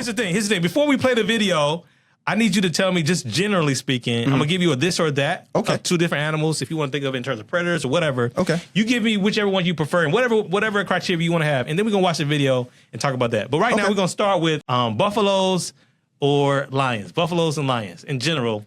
here's the thing. Before we play the video, I need you to tell me, just generally speaking, I'm going to give you a this or that. Okay. Two different animals, if you want to think of it in terms of predators or whatever. Okay. You give me whichever one you prefer and whatever criteria you want to have. And then we're going to watch the video and talk about that. But right now, we're going to start with buffaloes or lions. Buffaloes and lions in general,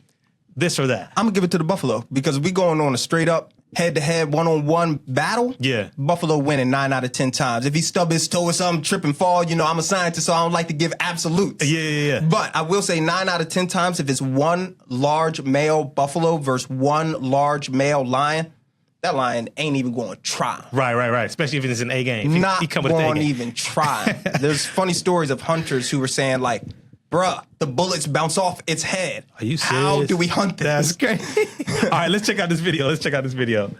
this or that. I'm going to give it to the buffalo because we going on a straight up head-to-head, one-on-one battle. Yeah. Buffalo winning 9 out of 10 times. If he stub his toe or something, trip and fall, I'm a scientist, so I don't like to give absolutes. Yeah. But I will say 9 out of 10 times, if it's one large male buffalo versus one large male lion, that lion ain't even going to try. Right. Especially if it's an A game. Not he come with going to A game. even try. There's funny stories of hunters who were saying, like, bruh, the bullets bounce off its head. Are you serious? How do we hunt this? That's crazy. All right, let's check out this video.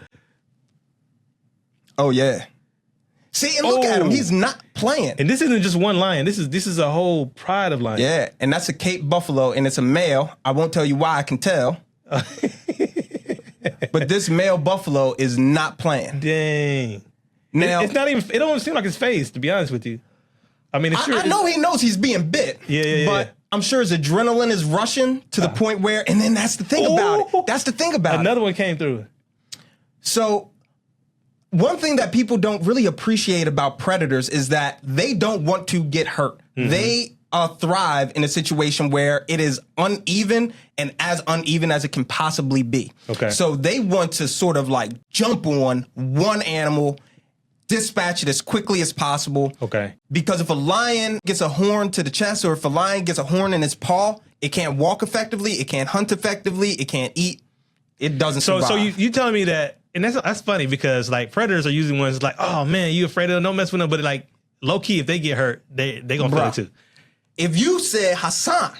Oh, yeah. See, and look at him. He's not playing. And this isn't just one lion. This is a whole pride of lions. Yeah, and that's a Cape buffalo, and it's a male. I won't tell you why, I can tell. But this male buffalo is not playing. Dang. Now, it's not even, it don't seem like his face, to be honest with you. I mean, I know he knows he's being bit. Yeah. But I'm sure his adrenaline is rushing to the point where, and then that's the thing about it. That's the thing about it. Another one came through. So one thing that people don't really appreciate about predators is that they don't want to get hurt. Mm-hmm. They thrive in a situation where it is uneven and as uneven as it can possibly be. Okay. So they want to sort of like jump on one animal, dispatch it as quickly as possible. Okay. Because if a lion gets a horn to the chest or if a lion gets a horn in its paw, it can't walk effectively, it can't hunt effectively, it can't eat. It doesn't survive. So you telling me that, and that's funny because like predators are usually ones like, oh man, you afraid of them, don't mess with them. But like low key, if they get hurt, they gonna feel it too. If you said, Hassan,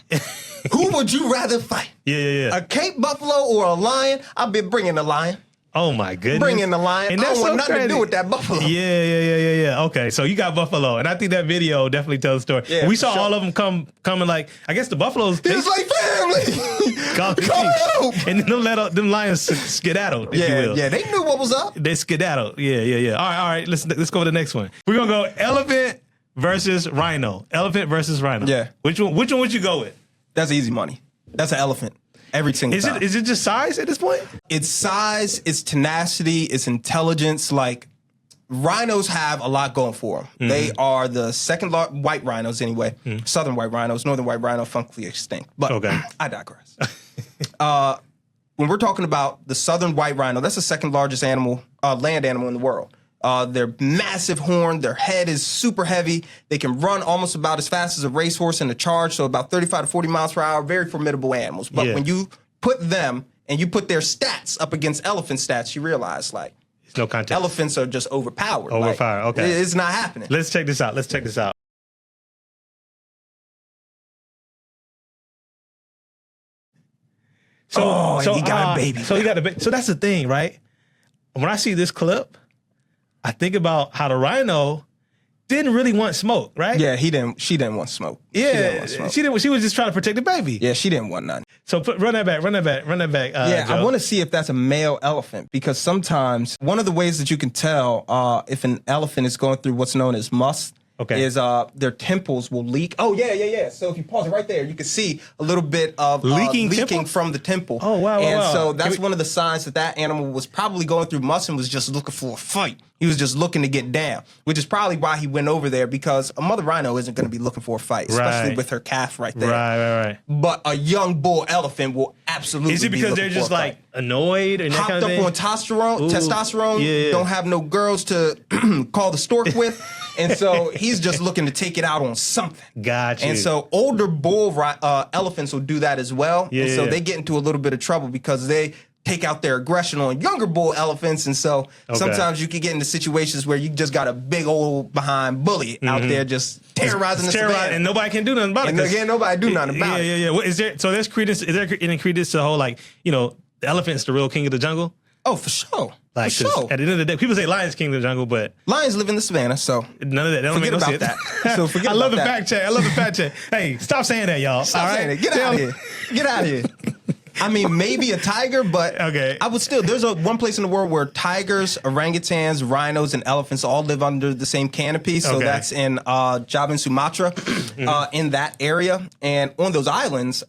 who would you rather fight? Yeah. A Cape buffalo or a lion? I've been bringing the lion. Oh my goodness. Bring in the lion. And I that's don't want so nothing crazy. to do with that buffalo. Yeah. Okay, so you got buffalo, and I think that video definitely tells the story. Yeah, we saw all of them coming like, I guess the buffaloes. It's like family. Come out. And then them lions skedaddled, if you will. Yeah, they knew what was up. They skedaddled. Yeah. All right. Let's go to the next one. We're gonna go elephant versus rhino. Elephant versus rhino. Yeah. Which one would you go with? That's easy money. That's an elephant. Every single time. Is it just size at this point? It's size, it's tenacity, it's intelligence. Like, rhinos have a lot going for them. Mm-hmm. They are the second white rhinos anyway. Mm-hmm. Southern white rhinos, northern white rhino, functionally extinct. But I digress. When we're talking about the southern white rhino, that's the second largest animal, land animal in the world. They're massive horn. Their head is super heavy. They can run almost about as fast as a racehorse in a charge, so about 35 to 40 miles per hour. Very formidable animals. But when you put them and you put their stats up against elephant stats, you realize, like, it's no contest. Elephants are just overpowered. Okay. It's not happening. Let's check this out. So he got a baby. So he got a baby. So that's the thing, right? When I see this clip, I think about how the rhino didn't really want smoke, right? Yeah, she didn't want smoke. Yeah, she was just trying to protect the baby. Yeah, she didn't want none. So run that back. Yeah, Joe. I want to see if that's a male elephant because sometimes one of the ways that you can tell if an elephant is going through what's known as must is their temples will leak. Oh, yeah. So if you pause it right there, you can see a little bit of leaking from the temple. Oh, wow. And so that's one of the signs that animal was probably going through must and was just looking for a fight. He was just looking to get down, which is probably why he went over there because a mother rhino isn't going to be looking for a fight, especially with her calf right there. Right. But a young bull elephant will absolutely Is it because they're just like annoyed and hopped that kind of up on testosterone, don't have no girls to call the stork with, and so he's just looking to take it out on something. Gotcha. And so older bull elephants will do that as well, and so they get into a little bit of trouble because they take out their aggression on younger bull elephants, and so sometimes you can get into situations where you just got a big old behind bully out there just terrorizing the savannah, and nobody can do nothing about it. And again, nobody do nothing about it. Yeah. What, there's credence? Is there any credence to the whole the elephant's the real king of the jungle? Oh, for sure. Like, for sure. At the end of the day, people say lions king of the jungle, but lions live in the savannah, so none of that. They don't forget make no about sense. that. So forget I love about the fact check. Hey, stop saying that, y'all. Stop saying it. Get out of here. Get out of here. I mean, maybe a tiger, but Okay. I would still. There's one place in the world where tigers, orangutans, rhinos, and elephants all live under the same canopy. So Okay. that's in Java and Sumatra, in that area. And on those islands,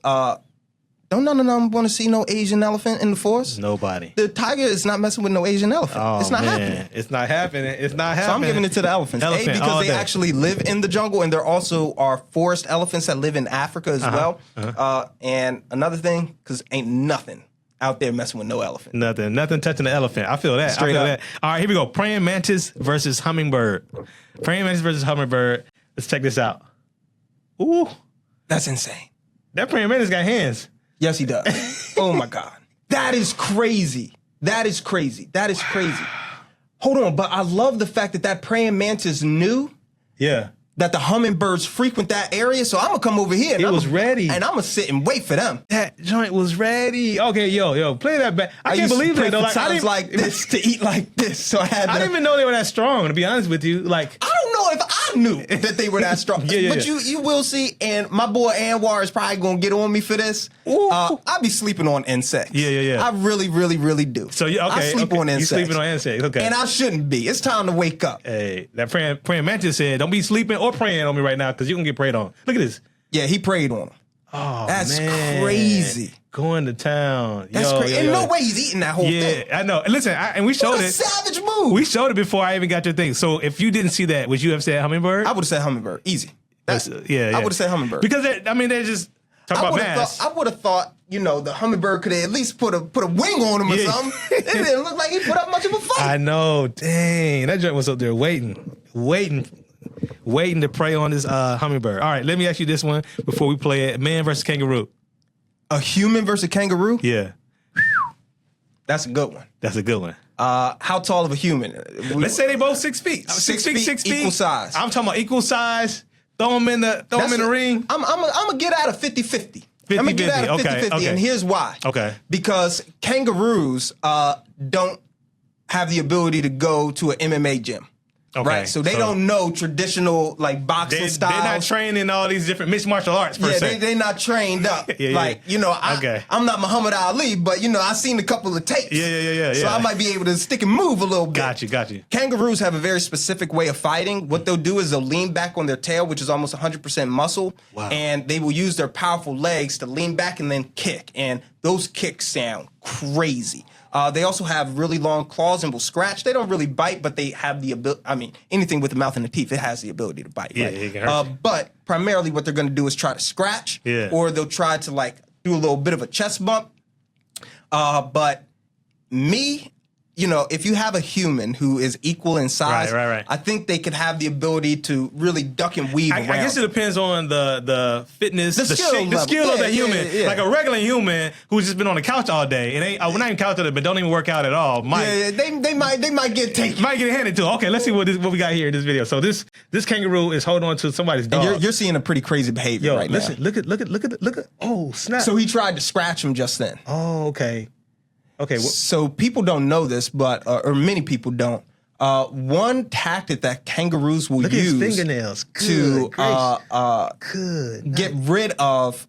don't none of them want to see no Asian elephant in the forest. Nobody. The tiger is not messing with no Asian elephant. Oh, it's not man. happening. It's not happening. It's not happening. So I'm giving it to the elephants. Elephant all Because they day. actually live in the jungle, and there also are forest elephants that live in Africa as well. And another thing, because ain't nothing out there messing with no elephant. Nothing touching the elephant. I feel that. Straight I feel up. that. All right, here we go. Praying mantis versus hummingbird. Praying mantis versus hummingbird. Let's check this out. Ooh, That's insane. that praying mantis got hands. Yes, he does. Oh my God. That is crazy. That is crazy. That is crazy. Hold on, but I love the fact that that praying mantis knew Yeah. that the hummingbirds frequent that area, so I'm gonna come over here. And It was ready. And I'm gonna sit and wait for them. That joint was ready. Okay, yo, play that back. I can't used to believe pray it though. for Like, I times didn't, like this to eat like this, so I had to. I didn't even know they were that strong. To be honest with you, like. I don't know if I knew that they were that strong. Yeah, But you will see, and my boy Anwar is probably gonna get on me for this. Ooh. I be sleeping on insects. Yeah. I really, really, really do. So you okay? I sleep on You insects. sleeping on insects? Okay. And I shouldn't be. It's time to wake up. Hey, that praying mantis said, "Don't be sleeping or praying on me right now, because you can get prayed on." Look at this. Yeah, he prayed on him. Oh, That's man. crazy. Going to town. That's Yo, crazy. yo, And yo. no way he's eating that whole thing. Yeah, I know. And listen, and we showed What a it. savage move. We showed it before I even got your thing. So if you didn't see that, would you have said hummingbird? I would have said hummingbird. Easy. Yeah. I would have said hummingbird. Because they're just talk I about would mass. have thought, the hummingbird could have at least put a wing on him or Yeah. something. It didn't look like he put up much of a fight. I know. Dang, that joint was up there waiting to prey on this hummingbird. All right, let me ask you this one before we play it. Man versus kangaroo. A human versus a kangaroo? Yeah, That's a good one. that's a good one. How tall of a human? Let's say they both 6 feet. 6 feet, equal size. I'm talking about equal size. Throw them in the ring. I'm gonna get out of 50-50. 50-50, I'm gonna get out of okay, 50-50, okay. and here's why. Okay. Because kangaroos don't have the ability to go to an MMA gym. Okay, Right, so they don't know traditional like boxing They're styles. not trained in all these different mixed martial arts per Yeah, se. they're not trained up. Yeah. Like, Okay. I'm not Muhammad Ali, but I've seen a couple of tapes. Yeah. So I might be able to stick and move a little bit. Got you. Kangaroos have a very specific way of fighting. What they'll do is they'll lean back on their tail, which is almost 100% muscle, Wow. and they will use their powerful legs to lean back and then kick. And those kicks sound crazy. They also have really long claws and will scratch. They don't really bite, but they have the ability. I mean, anything with the mouth and the teeth, it has the ability to bite. Yeah, right? it can hurt you. But primarily what they're going to do is try to scratch, or they'll try to like do a little bit of a chest bump. But me, if you have a human who is equal in size, Right. I think they could have the ability to really duck and weave I around. guess it depends on the fitness, The skill the level. skill of that Yeah, human. yeah. Like a regular human who's just been on the couch all day and ain't, well, not even couch all day, but don't even work out at all. Yeah, they might get taken. Might get handed to. Okay, let's see what we got here in this video. So this kangaroo is holding on to somebody's dog. And you're seeing a pretty crazy behavior right listen, now. look at. Oh snap! So he tried to scratch him just then. oh okay. So people don't know this, but or many people don't. One tactic that kangaroos will Look at his use fingernails. to Good. get rid of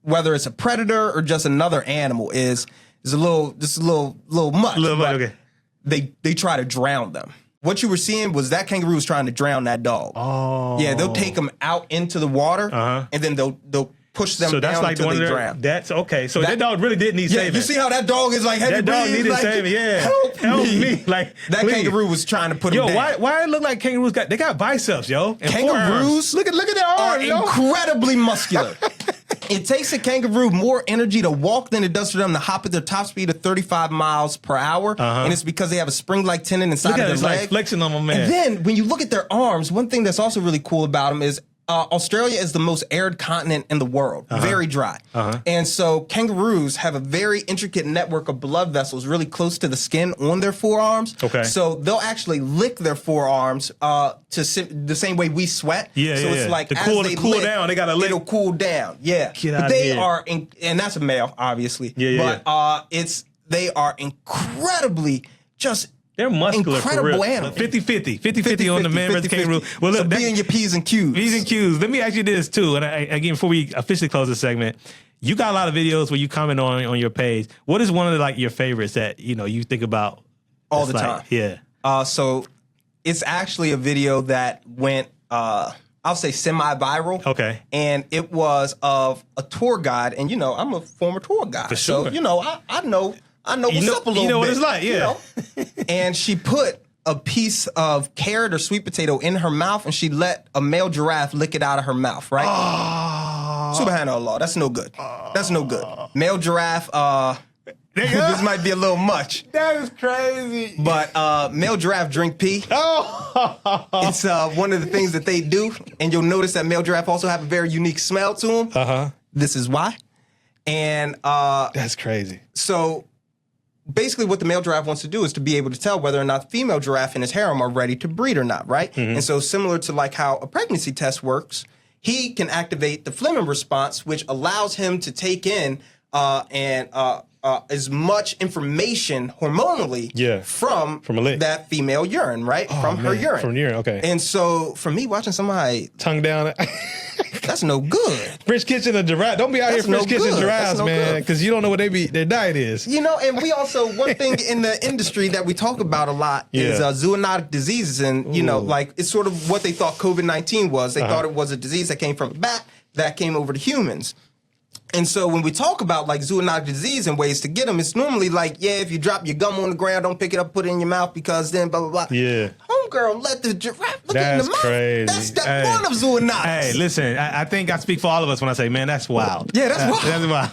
whether it's a predator or just another animal is a little much. Okay. They try to drown them. What you were seeing was that kangaroo was trying to drown that dog. Oh. Yeah, they'll take them out into the water, and then they'll push them So that's down like until one they of their. drown. That's okay. So that dog really did need Yeah, saving. you see how that dog is like heavy that dog breathing? needed Like, saving. Yeah, help me. Like That please. kangaroo was trying to put him Yo, down. why it look like kangaroos got biceps, yo? And Kangaroos forearms. Look at their are arms, yo. incredibly muscular. It takes a kangaroo more energy to walk than it does for them to hop at their top speed of 35 miles per hour. And it's because they have a spring-like tendon inside Look of at their his leg. like flexing on my man. And then when you look at their arms, one thing that's also really cool about them is Australia is the most arid continent in the world, very dry. And so kangaroos have a very intricate network of blood vessels really close to the skin on their forearms. Okay. So they'll actually lick their forearms the same way we sweat. Yeah, so yeah, it's yeah. like To as cool- they to cool lick, down, they gotta lick. It'll cool down. Yeah. Get But outta they here. are, and that's a male, obviously. Yeah. But they are incredibly just They're muscular incredible for real. animals. 50-50 on the man versus kangaroo. Well, look, so be in your P's and Q's. P's and Q's. Let me ask you this too, and again, before we officially close this segment, You got a lot of videos where you comment on your page. What is one of like your favorites that you think about all the time? Yeah. So it's actually a video that went, I'll say semi-viral. Okay. And it was of a tour guide. And, I'm a former tour guide. For sure. So, I know what's up a little bit. You know what it's like, yeah. And she put a piece of carrot or sweet potato in her mouth, and she let a male giraffe lick it out of her mouth, right? Subhanallah, that's no good. That's no good. Male giraffe, this might be a little much. That is crazy. But male giraffe drink pee. It's one of the things that they do, and you'll notice that male giraffe also have a very unique smell to them. Uh-huh. This is why. And that's crazy. So basically what the male giraffe wants to do is to be able to tell whether or not the female giraffe in his harem are ready to breed or not, right? Mm-hmm. And so similar to like how a pregnancy test works, he can activate the Fleming response, which allows him to take in as much information hormonally from that female urine, right? From her urine. From urine, okay. And so for me, watching somebody tongue down, that's no good. French kitchen a giraffe. Don't be out here French kitchen giraffes, man, because you don't know what their diet is. And we also, one thing in the industry that we talk about a lot is zoonotic diseases. And, like it's sort of what they thought COVID-19 was. They thought it was a disease that came from a bat that came over to humans. And so when we talk about like zoonotic disease and ways to get them, it's normally like, if you drop your gum on the ground, don't pick it up, put it in your mouth because then blah, blah, blah. Yeah. Homegirl, let the giraffe look in the mouth. Crazy. That's step one of zoonotics. Hey, listen, I think I speak for all of us when I say, man, that's wild. Yeah, that's wild. That's wild.